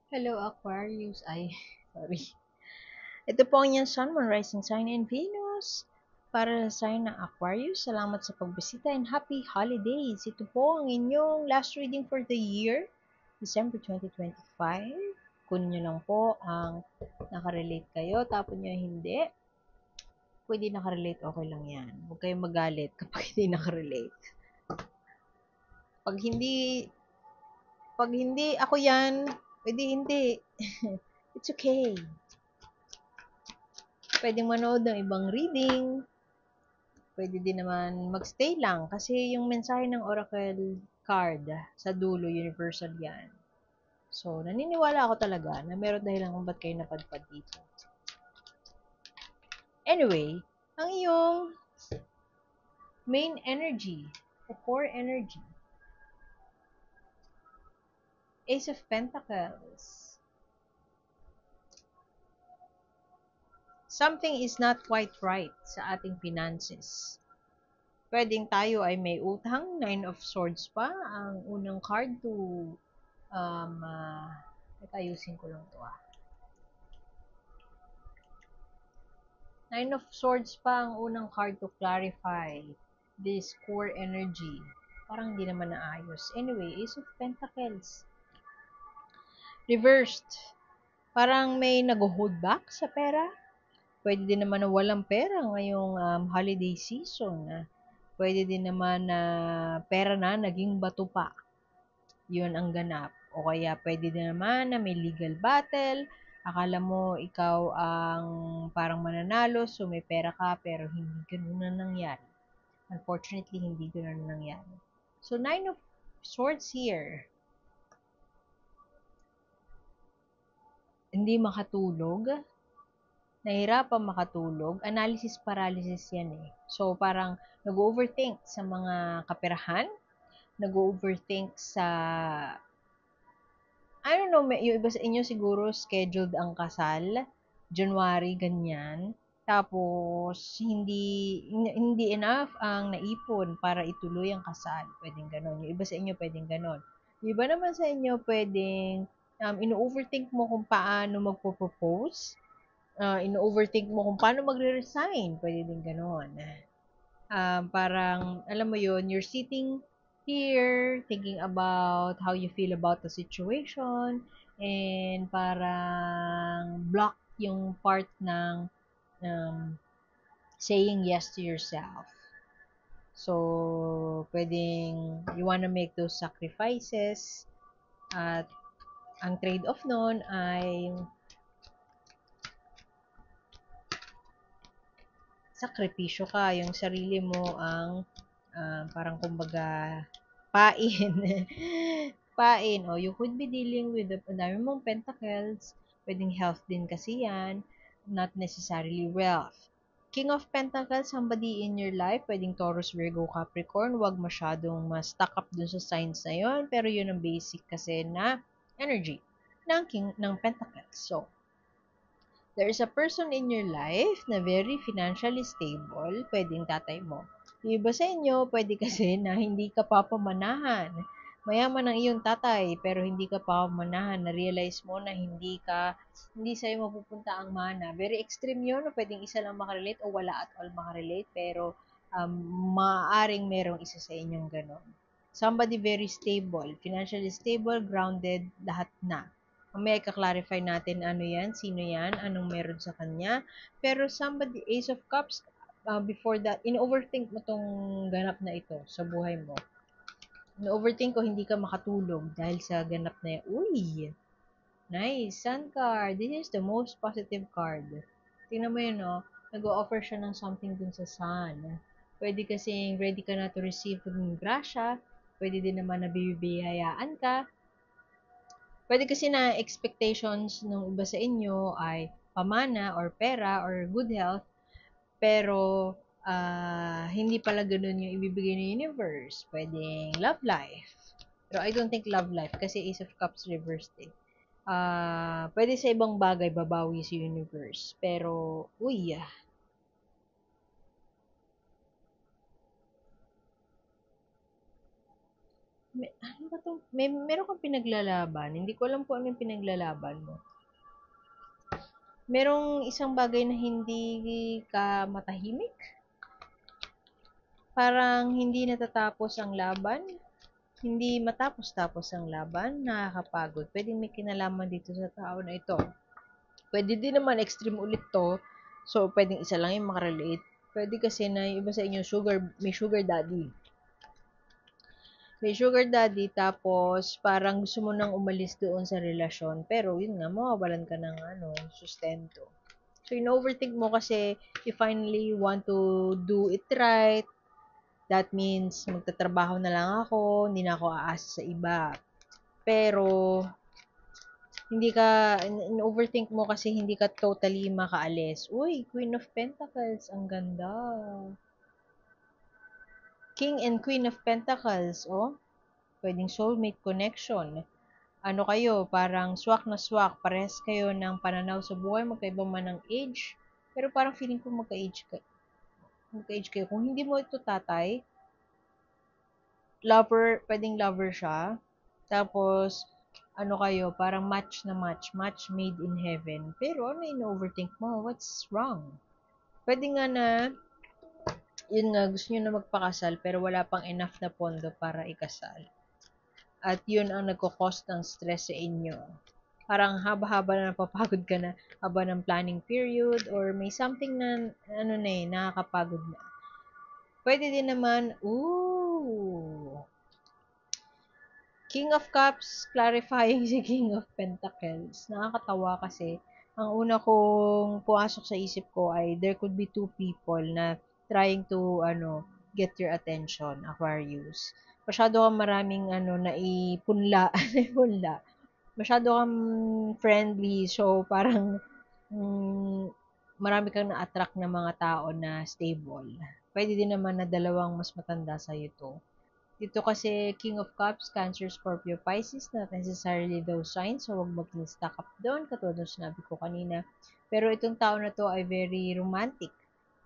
Hello, Aquarius. Sorry. Ito po ang inyong Sun, Moon, Rising Sign, and Venus. Para sa sign ng Aquarius, salamat sa pagbisita and happy holidays. Ito po ang inyong last reading for the year, December 2025. Kunin nyo lang po ang nakarelate kayo, tapon nyo hindi. Pwede nakarelate, okay lang yan. Huwag kayong magalit kapag hindi nakarelate. Pag hindi, pag hindi ako yan, pwede hindi. It's okay. Pwedeng manood ng ibang reading. Pwede din naman magstay lang kasi yung mensahe ng oracle card sa dulo, universal yan. So, naniniwala ako talaga na meron dahilan kung ba't kayo napadpad dito. Anyway, ang iyong main energy, o core energy, Ace of Pentacles. Something is not quite right sa ating finances. Pwedeng tayo ay may utang, Nine of Swords pa, ang unang card to um, uh, ayusin ko lang to Nine of Swords pa ang unang card to clarify this core energy. Parang hindi naman naayos. Anyway, Ace of Pentacles. Reversed. Parang may nag-hold back sa pera. Pwede din naman na walang pera ngayong holiday season. Pwede din naman na pera na naging bato pa. Yun ang ganap. O kaya pwede din naman na may legal battle. Akala mo ikaw ang parang mananalo, so may pera ka, pero hindi ganun na nangyari. Unfortunately, hindi ganun na nangyari. So, Nine of Swords here. Hindi makatulog. Nahirapan makatulog. Analysis paralysis yan eh. So, parang nag-overthink sa mga kaperahan. Nag-overthink sa I don't know, yung iba sa inyo siguro scheduled ang kasal, January, ganyan. Tapos, hindi enough ang naipon para ituloy ang kasal. Pwedeng ganon. Yung iba sa inyo, pwedeng ganon. Yung iba naman sa inyo, pwedeng ino-overthink mo kung paano magpo-propose. Ino-overthink mo kung paano magre-resign. Pwede din ganon. Parang, alam mo yun, you're sitting here, thinking about how you feel about the situation, and parang block yung part ng um, saying yes to yourself. So, pwedeng you wanna make those sacrifices, at ang trade-off nun ay sakripisyo ka, yung sarili mo ang parang kumbaga pain. Pain. O, you could be dealing with ang dami mong pentacles. Pwedeng health din kasi yan. Not necessarily wealth. King of Pentacles, somebody in your life, pwedeng Taurus, Virgo, Capricorn, wag masyadong ma-stuck up dun sa signs na yon, pero yun ang basic kasi na energy ng King ng Pentacles. So, there is a person in your life na very financially stable, pwedeng tatay mo. Yung iba sa inyo, pwede kasi na hindi ka papamanahan. Mayaman ang iyong tatay, pero hindi ka papamanahan. Na-realize mo na hindi sa'yo mapupunta ang mana. Very extreme yun, no? Pwedeng isa lang makarelate o wala at all makarelate, pero um, maaaring merong isa sa inyong ganon. Somebody very stable, financially stable, grounded, lahat na. Mamaya i-clarify natin ano yan, sino yan, anong meron sa kanya. Pero somebody, Ace of Cups, before that, in-overthink mo tong ganap na ito sa buhay mo. In-overthink ko, hindi ka makatulog dahil sa ganap na yan. Uy! Nice! Sun card. This is the most positive card. Tingnan mo yun, no? Nag-o-offer siya ng something dun sa sun. Pwede kasing ready ka na to receive ng grasya. Pwede din naman na bibiyayaan ka. Pwede kasi na expectations ng iba sa inyo ay pamana or pera or good health, pero hindi pala ganun yung ibibigay ng universe. Pwedeng love life. Pero I don't think love life kasi Ace of Cups reversed eh. Pwede sa ibang bagay babawi si universe. Pero, uy, Ano ba 'to? Meron kang pinaglalaban. Hindi ko alam kung ano yung pinaglalaban mo. Merong isang bagay na hindi ka matahimik? Parang hindi natatapos ang laban? Hindi matapos-tapos ang laban? Nakakapagod. Pwedeng may kinalaman dito sa tao na ito. Pwede din naman extreme ulit 'to. So, pwedeng isa lang yung maka-relate. Puwede kasi na yung iba sa inyo may sugar daddy. May sugar daddy tapos parang gusto mo nang umalis doon sa relasyon, pero yun nga mawawalan ka ng ano, sustento. So, in-overthink mo kasi you finally want to do it right. That means magtatrabaho na lang ako, hindi na ako aasa sa iba. Pero hindi ka in-overthink mo kasi hindi ka totally makaalis. Uy, Queen of Pentacles, ang ganda. King and Queen of Pentacles, oh. Pwedeng soulmate connection. Ano kayo, parang swak na swak, parehas kayo ng pananaw sa buhay, magkaiba man ng age, pero parang feeling ko magka-age kayo. Kung hindi mo ito tatay, pwedeng lover siya, tapos, ano kayo, parang match made in heaven. Pero ano yung overthink mo? What's wrong? Pwede nga na, yun nga, gusto nyo na magpakasal, pero wala pang enough na pondo para ikasal. At yun ang nagko-cause ng stress sa inyo. Parang haba-haba na napapagod ka na haba ng planning period or may something na ano na nakakapagod na. Pwede din naman, King of Cups clarifying si King of Pentacles. Nakakatawa kasi ang una kong pumasok sa isip ko ay there could be two people na trying to get your attention, Aquarius. Masyado kang maraming naipunla, naipunla. Masyado kang friendly, so parang mm, marami kang na-attract na mga tao na stable. Pwede din naman na dalawang mas matanda sa'yo to. Dito kasi King of Cups, Cancer, Scorpio, Pisces, not necessarily those signs, so huwag maging stuck up doon, katulad ng sinabi ko kanina. Pero itong tao na to ay very romantic,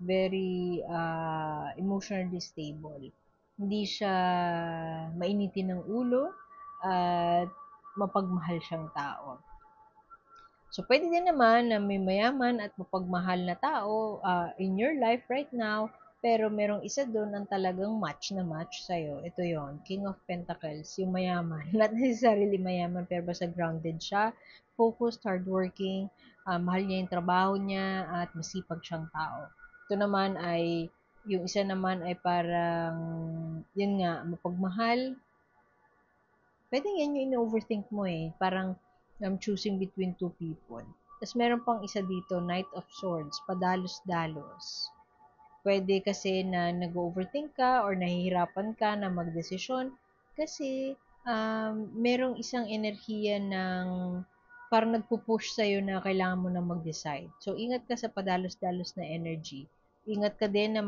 very emotionally stable. Hindi siya mainitin ng ulo, at mapagmahal siyang tao. So, pwede din naman na may mayaman at mapagmahal na tao in your life right now, pero merong isa doon ang talagang match na match sa'yo. Ito yon, King of Pentacles, yung mayaman. Not necessarily mayaman, pero basta grounded siya, focused, hardworking, mahal niya yung trabaho niya, at masipag siyang tao. Ito naman ay, yung isa naman ay parang, yun nga, mapagmahal. Pwede yan yung in-overthink mo eh. Parang, I'm choosing between two people. Tapos meron pang isa dito, Knight of Swords, padalos-dalos. Pwede kasi na nag-overthink ka or nahihirapan ka na magdesisyon kasi merong isang enerhiya ng parang nagpo-push sa'yo na kailangan mo na mag-decide. So, ingat ka sa padalos-dalos na energy. Ingat ka din na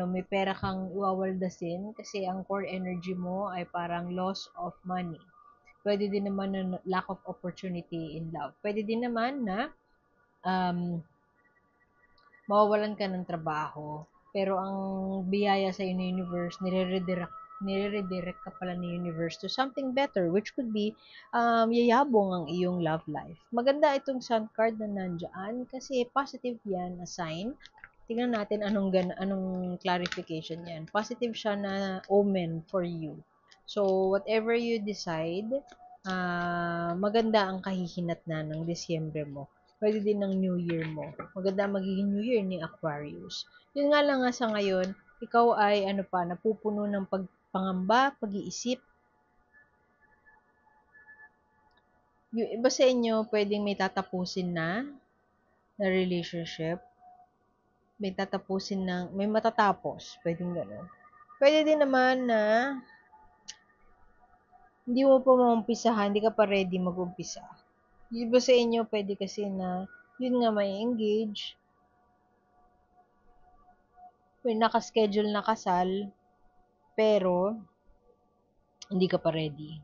may pera kang iwawaldasin kasi ang core energy mo ay parang loss of money. Pwede din naman na lack of opportunity in love. Pwede din naman na um, mawawalan ka ng trabaho. Pero ang biyaya sa ni universe, nire-redirect ka pala ni universe to something better, which could be yayabong ang iyong love life. Maganda itong sun card na nandyan kasi positive yan, a sign. Tingnan natin anong clarification yan. Positive siya na omen for you. So, whatever you decide, maganda ang kahihinat na ng Disyembre mo. Pwede din ng New Year mo. Maganda magiging New Year ni Aquarius. Yun nga lang nga sa ngayon, ikaw ay napupuno ng pangamba, pag-iisip. Yung iba sa inyo, pwedeng may tatapusin na relationship. May matatapos. Pwedeng gano'n. Pwede din naman na hindi mo pa maumpisahan, hindi ka pa ready mag-umpisa. Yung iba sa inyo, pwede kasi na, yun nga, may engage, may nakaschedule na kasal, pero, hindi ka pa ready.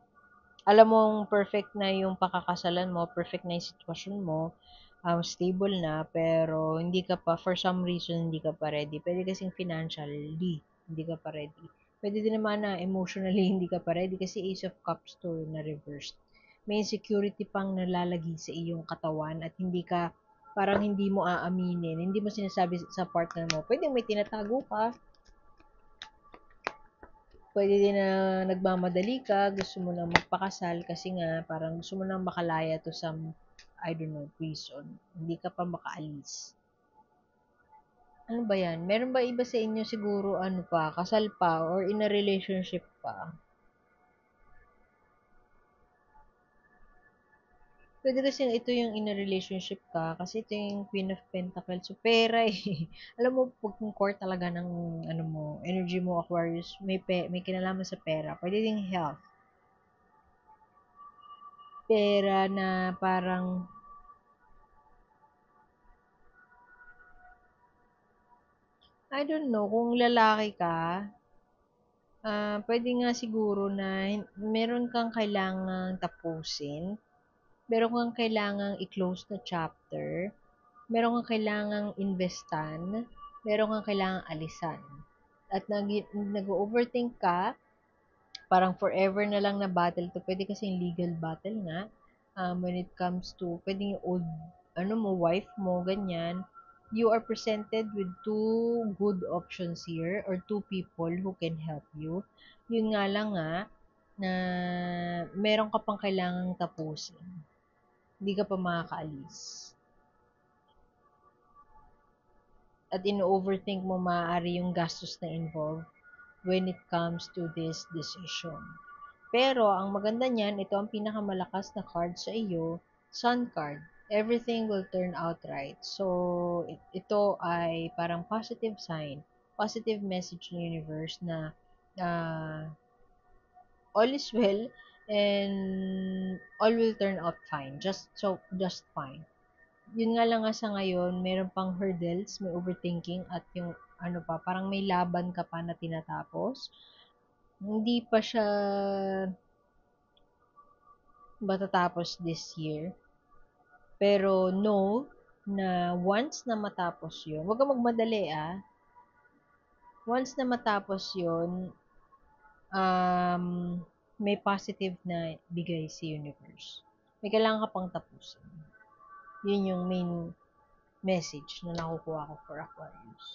Alam mong perfect na yung pakakasalan mo, perfect na yung sitwasyon mo, stable na, pero hindi ka pa, for some reason, hindi ka pa ready. Pwede kasing financially, hindi ka pa ready. Pwede din naman na emotionally hindi ka pa ready kasi Ace of Cups to na reversed. May insecurity pang nalalagi sa iyong katawan at hindi ka, parang hindi mo aaminin, hindi mo sinasabi sa partner mo. Pwede may tinatago ka, pwede din na nagmamadali ka, gusto mo lang magpakasal kasi nga parang gusto mo lang makalaya to some, I don't know, reason. Hindi ka pa makaalis. Ano ba yan? Meron ba iba sa inyo siguro ano pa, kasal pa or in a relationship pa? Pwede kasi ito yung in a relationship ka kasi ito yung Queen of Pentacles. So, pera eh. Alam mo, pag yung core talaga ng ano mo, energy mo, Aquarius, may kinalaman sa pera. Pwede ding health. Pera na parang, I don't know, kung lalaki ka, pwede nga siguro na meron kang kailangang tapusin, meron kang kailangang i-close na chapter, meron kang kailangang investan, meron kang kailangang alisan. At nag-overthink ka, parang forever na lang na battle to. Pwede kasi yung legal battle nga. When it comes to, pwede yung old, ano mo, wife mo, ganyan. You are presented with two good options here or two people who can help you. Yun nga lang nga, na meron ka pang kailangang tapusin. Hindi ka pa makakaalis. At in-overthink mo maaari yung gastos na involved when it comes to this decision. Pero, ang maganda niyan, ito ang pinakamalakas na card sa iyo, Sun card. Everything will turn out right. So, ito ay parang positive sign, positive message ng universe na uh, all is well and all will turn out fine. Just fine. Yun nga lang nga sa ngayon, meron pang hurdles, may overthinking at yung ano pa, parang may laban ka pa na tinatapos. Hindi pa siya matatapos this year. Pero no, na once na matapos yun, huwag kang magmadali ah. Once na matapos yun, um, may positive na bigay si universe. May kailangan ka pang tapusin. Yun yung main message na nakukuha ko for Aquarius.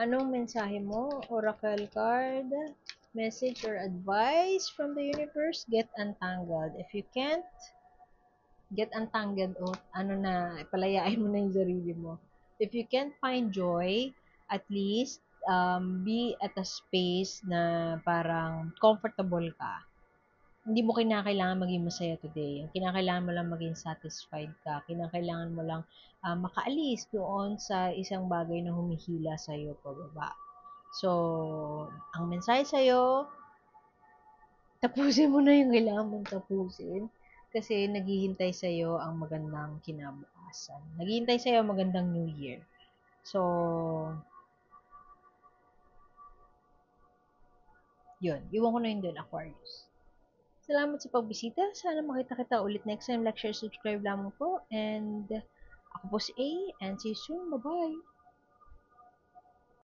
Anong mensahe mo, Oracle card? Message or advice from the universe? Get untangled. If you can't get untangled o ano na, palayain mo na yung sarili mo. If you can't find joy, at least be at a space na parang comfortable ka. Hindi mo kinakailangan maging masaya today. Ang kinakailangan mo lang maging satisfied ka. Kinakailangan mo lang makaalis doon sa isang bagay na humihila sa'yo pababa. So, ang mensahe sa'yo, tapusin mo na yung kailangan mong tapusin kasi naghihintay sa'yo ang magandang kinabukasan. Naghihintay sa'yo ang magandang New Year. So, yun. Iwan ko na yun dun, Aquarius. Salamat sa pagbisita. Sana makita kita ulit next time. Like, share, subscribe lamang po. And ako po si A. And see you soon. Bye-bye!